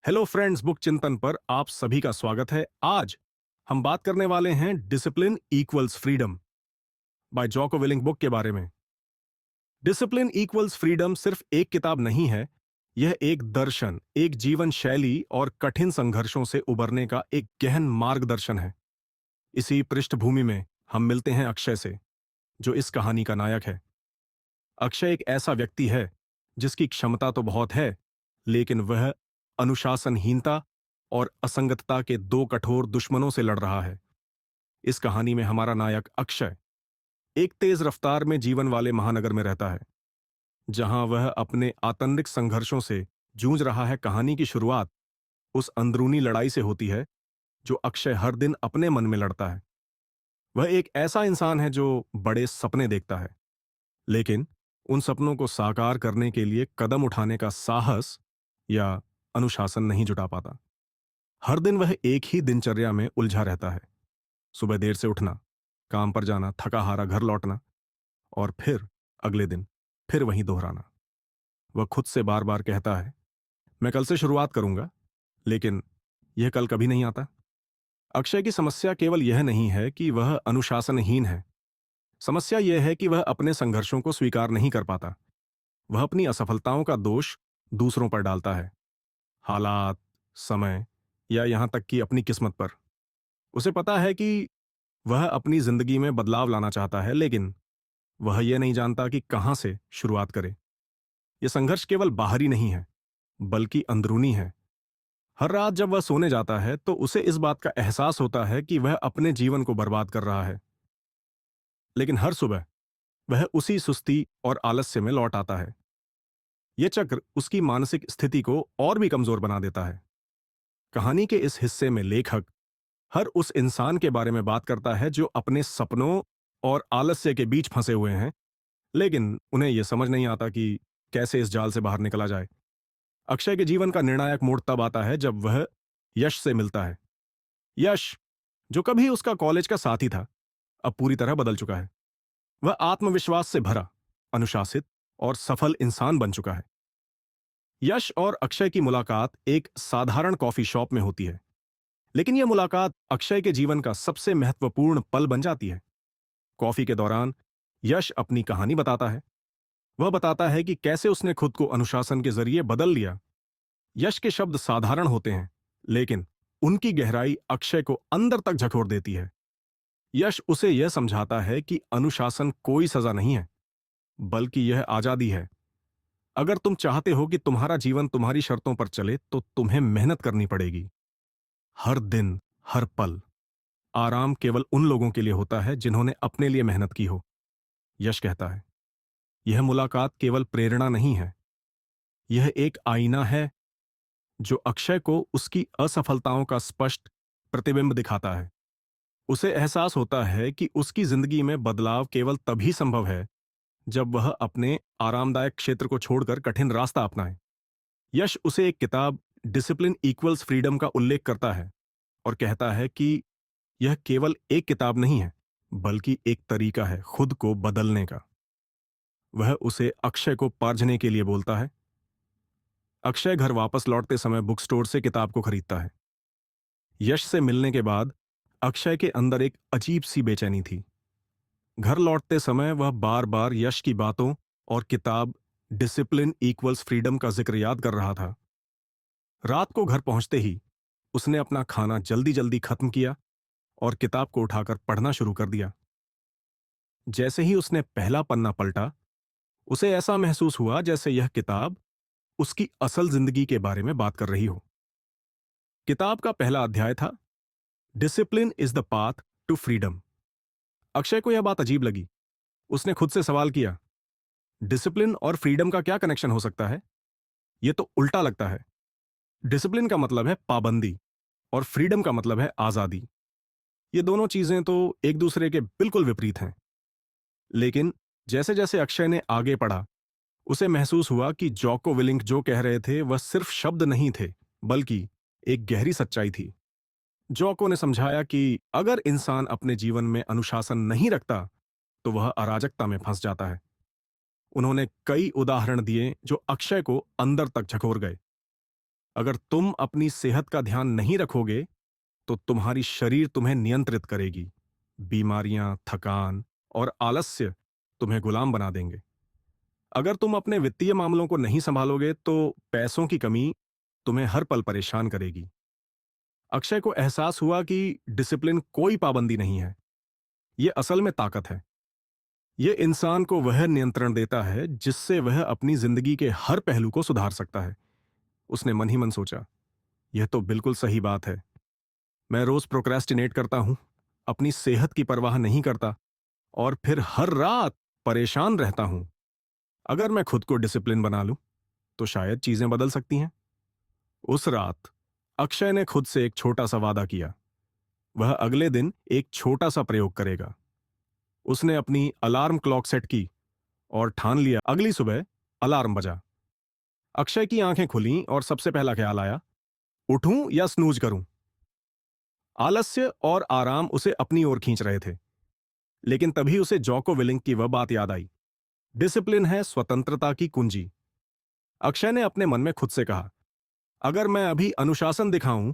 Hello friends, book चिंतन पर आप सभी का स्वागत है। आज हम बात करने वाले हैं discipline equals freedom bye Jocko willing book के बारे में। डिसिप्लिन इक्वल्स फ्रीडम सिर्फ एक किताब नहीं है, यह एक दर्शन, एक जीवन शैली और कठिन संघर्षों से उबरने का एक गहन मार्गदर्शन है। इसी पृष्ठभूमि में हम मिलते हैं अक्षय से, जो इस कहानी का नायक है। अक्षय एक ऐसा व्यक्ति है जिसकी क्षमता तो बहुत है, लेकिन वह अनुशासनहीनता और असंगतता के दो कठोर दुश्मनों से लड़ रहा है। इस कहानी में हमारा नायक अक्षय एक तेज रफ्तार में जीवन वाले महानगर में रहता है, जहां वह अपने आंतरिक संघर्षों से जूझ रहा है। कहानी की शुरुआत उस अंदरूनी लड़ाई से होती है जो अक्षय हर दिन अपने मन में लड़ता है। वह एक ऐसा इंसान है जो बड़े सपने देखता है, लेकिन उन सपनों को साकार करने के लिए कदम उठाने का साहस या अनुशासन नहीं जुटा पाता। हर दिन वह एक ही दिनचर्या में उलझा रहता है। सुबह देर से उठना, काम पर जाना, थका हारा घर लौटना और फिर अगले दिन फिर वहीं दोहराना। वह खुद से बार बार कहता है, मैं कल से शुरुआत करूंगा, लेकिन यह कल कभी नहीं आता। अक्षय की समस्या केवल यह नहीं है कि वह अनुशासनहीन है। समस्या यह है कि वह अपने संघर्षों को स्वीकार नहीं कर पाता। वह अपनी असफलताओं का दोष दूसरों पर डालता है, हालात, समय या यहां तक कि अपनी किस्मत पर। उसे पता है कि वह अपनी जिंदगी में बदलाव लाना चाहता है, लेकिन वह यह नहीं जानता कि कहां से शुरुआत करे। यह संघर्ष केवल बाहरी नहीं है, बल्कि अंदरूनी है। हर रात जब वह सोने जाता है तो उसे इस बात का एहसास होता है कि वह अपने जीवन को बर्बाद कर रहा है, लेकिन हर सुबह वह उसी सुस्ती और आलस्य में लौट आता है। यह चक्र उसकी मानसिक स्थिति को और भी कमजोर बना देता है। कहानी के इस हिस्से में लेखक हर उस इंसान के बारे में बात करता है जो अपने सपनों और आलस्य के बीच फंसे हुए हैं, लेकिन उन्हें यह समझ नहीं आता कि कैसे इस जाल से बाहर निकला जाए। अक्षय के जीवन का निर्णायक मोड़ तब आता है जब वह यश से मिलता है। यश, जो कभी उसका कॉलेज का साथी था, अब पूरी तरह बदल चुका है। वह आत्मविश्वास से भरा, अनुशासित और सफल इंसान बन चुका है। यश और अक्षय की मुलाकात एक साधारण कॉफी शॉप में होती है, लेकिन यह मुलाकात अक्षय के जीवन का सबसे महत्वपूर्ण पल बन जाती है। कॉफी के दौरान यश अपनी कहानी बताता है। वह बताता है कि कैसे उसने खुद को अनुशासन के जरिए बदल लिया। यश के शब्द साधारण होते हैं, लेकिन उनकी गहराई अक्षय को अंदर तक झकोर देती है। यश उसे यह समझाता है कि अनुशासन कोई सजा नहीं है, बल्कि यह आजादी है। अगर तुम चाहते हो कि तुम्हारा जीवन तुम्हारी शर्तों पर चले, तो तुम्हें मेहनत करनी पड़ेगी। हर दिन, हर पल। आराम केवल उन लोगों के लिए होता है जिन्होंने अपने लिए मेहनत की हो, यश कहता है। यह मुलाकात केवल प्रेरणा नहीं है, यह एक आईना है जो अक्षय को उसकी असफलताओं का स्पष्ट प्रतिबिंब दिखाता है। उसे एहसास होता है कि उसकी जिंदगी में बदलाव केवल तभी संभव है जब वह अपने आरामदायक क्षेत्र को छोड़कर कठिन रास्ता अपनाए। यश उसे एक किताब डिसिप्लिन इक्वल्स फ्रीडम का उल्लेख करता है और कहता है कि यह केवल एक किताब नहीं है, बल्कि एक तरीका है खुद को बदलने का। वह उसे अक्षय को पार्जने के लिए बोलता है। अक्षय घर वापस लौटते समय बुक स्टोर से किताब को खरीदता है। यश से मिलने के बाद अक्षय के अंदर एक अजीब सी बेचैनी थी। घर लौटते समय वह बार बार यश की बातों और किताब डिसिप्लिन इक्वल्स फ्रीडम का जिक्र याद कर रहा था। रात को घर पहुंचते ही उसने अपना खाना जल्दी जल्दी खत्म किया और किताब को उठाकर पढ़ना शुरू कर दिया। जैसे ही उसने पहला पन्ना पलटा, उसे ऐसा महसूस हुआ जैसे यह किताब उसकी असल जिंदगी के बारे में बात कर रही हो। किताब का पहला अध्याय था, discipline is the path to freedom. Akshay को यह बात अजीब लगी। उसने खुद से सवाल किया, डिसिप्लिन और फ्रीडम का क्या कनेक्शन हो सकता है? यह तो उल्टा लगता है। डिसिप्लिन का मतलब है पाबंदी और फ्रीडम का मतलब है आजादी। ये दोनों चीजें तो एक दूसरे के बिल्कुल विपरीत हैं। लेकिन जैसे जैसे अक्षय ने आगे पढ़ा, उसे महसूस हुआ कि जॉको विलिंग जो कह रहे थे वह सिर्फ शब्द नहीं थे, बल्कि एक गहरी सच्चाई थी। जॉको ने समझाया कि अगर इंसान अपने जीवन में अनुशासन नहीं रखता, तो वह अराजकता में फंस जाता है। उन्होंने कई उदाहरण दिए जो अक्षय को अंदर तक झकोर गए। अगर तुम अपनी सेहत का ध्यान नहीं रखोगे तो तुम्हारी शरीर तुम्हें नियंत्रित करेगी। बीमारियां, थकान और आलस्य तुम्हें गुलाम बना देंगे। अगर तुम अपने वित्तीय मामलों को नहीं संभालोगे तो पैसों की कमी तुम्हें हर पल परेशान करेगी। अक्षय को एहसास हुआ कि डिसिप्लिन कोई पाबंदी नहीं है, यह असल में ताकत है। यह इंसान को वह नियंत्रण देता है जिससे वह अपनी जिंदगी के हर पहलू को सुधार सकता है। उसने मन ही मन सोचा, यह तो बिल्कुल सही बात है। मैं रोज प्रोक्रेस्टिनेट करता हूं, अपनी सेहत की परवाह नहीं करता और फिर हर रात परेशान रहता हूं। अगर मैं खुद को डिसिप्लिन बना लूं तो शायद चीजें बदल सकती हैं। उस रात अक्षय ने खुद से एक छोटा सा वादा किया। वह अगले दिन एक छोटा सा प्रयोग करेगा। उसने अपनी अलार्म क्लॉक सेट की और ठान लिया, अगली सुबह अलार्म बजा। अक्षय की आंखें खुलीं और सबसे पहला ख्याल आया, उठूं या स्नूज करूं। आलस्य और आराम उसे अपनी ओर खींच रहे थे, लेकिन तभी उसे जॉको विलिंग की वह बात याद आई, डिसिप्लिन है स्वतंत्रता की कुंजी। अक्षय ने अपने मन में खुद से कहा, अगर मैं अभी अनुशासन दिखाऊं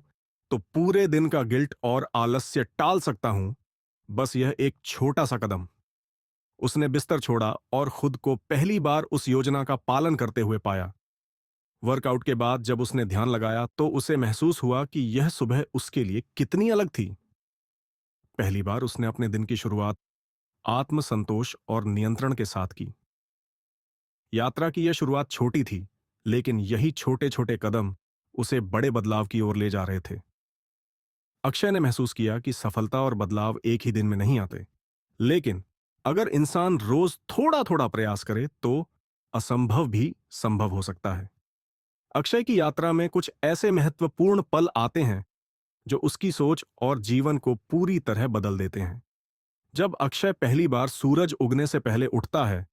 तो पूरे दिन का गिल्ट और आलस्य टाल सकता हूं। बस यह एक छोटा सा कदम। उसने बिस्तर छोड़ा और खुद को पहली बार उस योजना का पालन करते हुए पाया। वर्कआउट के बाद जब उसने ध्यान लगाया तो उसे महसूस हुआ कि यह सुबह उसके लिए कितनी अलग थी। पहली बार उसने अपने दिन की शुरुआत आत्मसंतोष और नियंत्रण के साथ की। यात्रा की यह शुरुआत छोटी थी, लेकिन यही छोटे छोटे कदम उसे बड़े बदलाव की ओर ले जा रहे थे। अक्षय ने महसूस किया कि सफलता और बदलाव एक ही दिन में नहीं आते, लेकिन अगर इंसान रोज थोड़ा थोड़ा प्रयास करे तो असंभव भी संभव हो सकता है। अक्षय की यात्रा में कुछ ऐसे महत्वपूर्ण पल आते हैं जो उसकी सोच और जीवन को पूरी तरह बदल देते हैं। जब अक्षय पहली बार सूरज उगने से पहले उठता है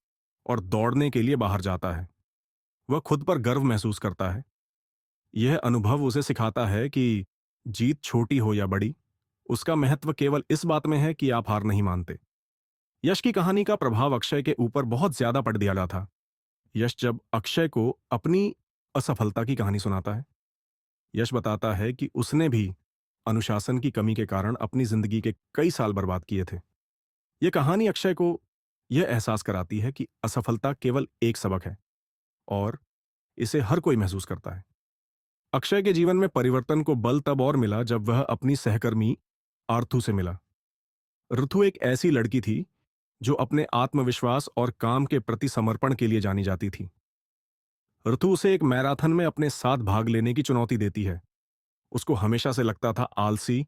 और दौड़ने के लिए बाहर जाता है, वह खुद पर गर्व महसूस करता है। यह अनुभव उसे सिखाता है कि जीत छोटी हो या बड़ी, उसका महत्व केवल इस बात में है कि आप हार नहीं मानते। यश की कहानी का प्रभाव अक्षय के ऊपर बहुत ज्यादा पड़ दिया था। यश जब अक्षय को अपनी असफलता की कहानी सुनाता है, यश बताता है कि उसने भी अनुशासन की कमी के कारण अपनी जिंदगी के कई साल बर्बाद किए थे। यह कहानी अक्षय को यह एहसास कराती है कि असफलता केवल एक सबक है और इसे हर कोई महसूस करता है। अक्षय के जीवन में परिवर्तन को बल तब और मिला जब वह अपनी सहकर्मी आर्थू से मिला। ऋतु एक ऐसी लड़की थी जो अपने आत्मविश्वास और काम के प्रति समर्पण के लिए जानी जाती थी। ऋतु उसे एक मैराथन में अपने साथ भाग लेने की चुनौती देती है। उसको हमेशा से लगता था आलसी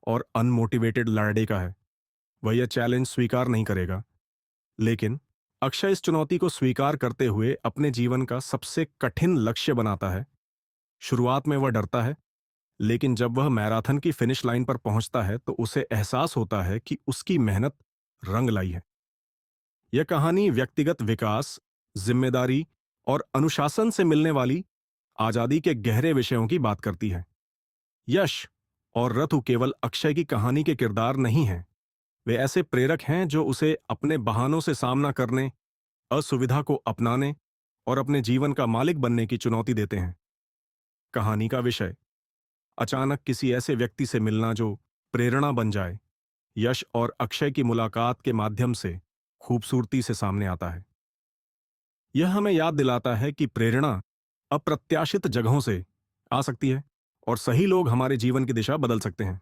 और अनमोटिवेटेड लड़ेका है, वह यह चैलेंज स्वीकार नहीं करेगा। लेकिन अक्षय इस चुनौती को स्वीकार करते हुए अपने जीवन का सबसे कठिन लक्ष्य बनाता है। शुरुआत में वह डरता है, लेकिन जब वह मैराथन की फिनिश लाइन पर पहुंचता है तो उसे एहसास होता है कि उसकी मेहनत रंग लाई है। यह कहानी व्यक्तिगत विकास, जिम्मेदारी और अनुशासन से मिलने वाली आजादी के गहरे विषयों की बात करती है। यश और रथु केवल अक्षय की कहानी के किरदार नहीं हैं, वे ऐसे प्रेरक हैं जो उसे अपने बहानों से सामना करने, असुविधा को अपनाने और अपने जीवन का मालिक बनने की चुनौती देते हैं। कहानी का विषय अचानक किसी ऐसे व्यक्ति से मिलना जो प्रेरणा बन जाए, यश और अक्षय की मुलाकात के माध्यम से खूबसूरती से सामने आता है। यह हमें याद दिलाता है कि प्रेरणा अप्रत्याशित जगहों से आ सकती है और सही लोग हमारे जीवन की दिशा बदल सकते हैं।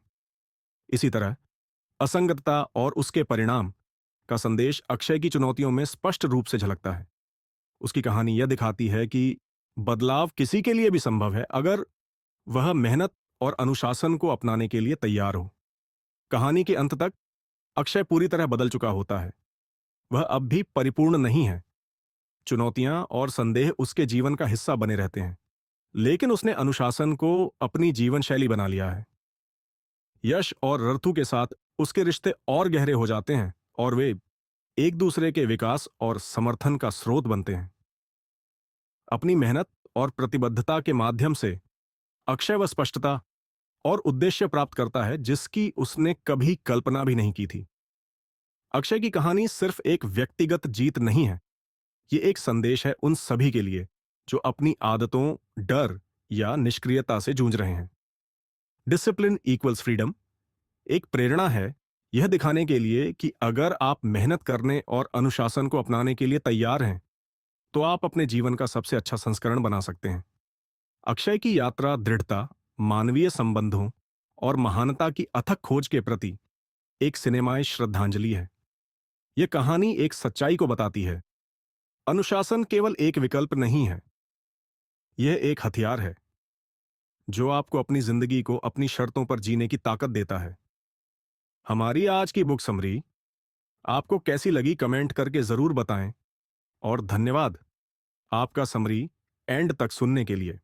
इसी तरह असंगतता और उसके परिणाम का संदेश अक्षय की चुनौतियों में स्पष्ट रूप से झलकता है। उसकी कहानी यह दिखाती है कि बदलाव किसी के लिए भी संभव है अगर वह मेहनत और अनुशासन को अपनाने के लिए तैयार हो। कहानी के अंत तक अक्षय पूरी तरह बदल चुका होता है। वह अब भी परिपूर्ण नहीं है, चुनौतियां और संदेह उसके जीवन का हिस्सा बने रहते हैं, लेकिन उसने अनुशासन को अपनी जीवन शैली बना लिया है। यश और ऋतु के साथ उसके रिश्ते और गहरे हो जाते हैं और वे एक दूसरे के विकास और समर्थन का स्रोत बनते हैं। अपनी मेहनत और प्रतिबद्धता के माध्यम से अक्षय वह स्पष्टता और उद्देश्य प्राप्त करता है जिसकी उसने कभी कल्पना भी नहीं की थी। अक्षय की कहानी सिर्फ एक व्यक्तिगत जीत नहीं है, ये एक संदेश है उन सभी के लिए जो अपनी आदतों, डर या निष्क्रियता से जूझ रहे हैं। डिसिप्लिन इक्वल्स फ्रीडम एक प्रेरणा है, यह दिखाने के लिए कि अगर आप मेहनत करने और अनुशासन को अपनाने के लिए तैयार हैं, तो आप अपने जीवन का सबसे अच्छा संस्करण बना सकते हैं। अक्षय की यात्रा दृढ़ता, मानवीय संबंधों और महानता की अथक खोज के प्रति एक सिनेमाई श्रद्धांजलि है। यह कहानी एक सच्चाई को बताती है। अनुशासन केवल एक विकल्प नहीं है, यह एक हथियार है जो आपको अपनी जिंदगी को अपनी शर्तों पर जीने की ताकत देता है। हमारी आज की बुक समरी आपको कैसी लगी कमेंट करके जरूर बताएं और धन्यवाद आपका समरी एंड तक सुनने के लिए।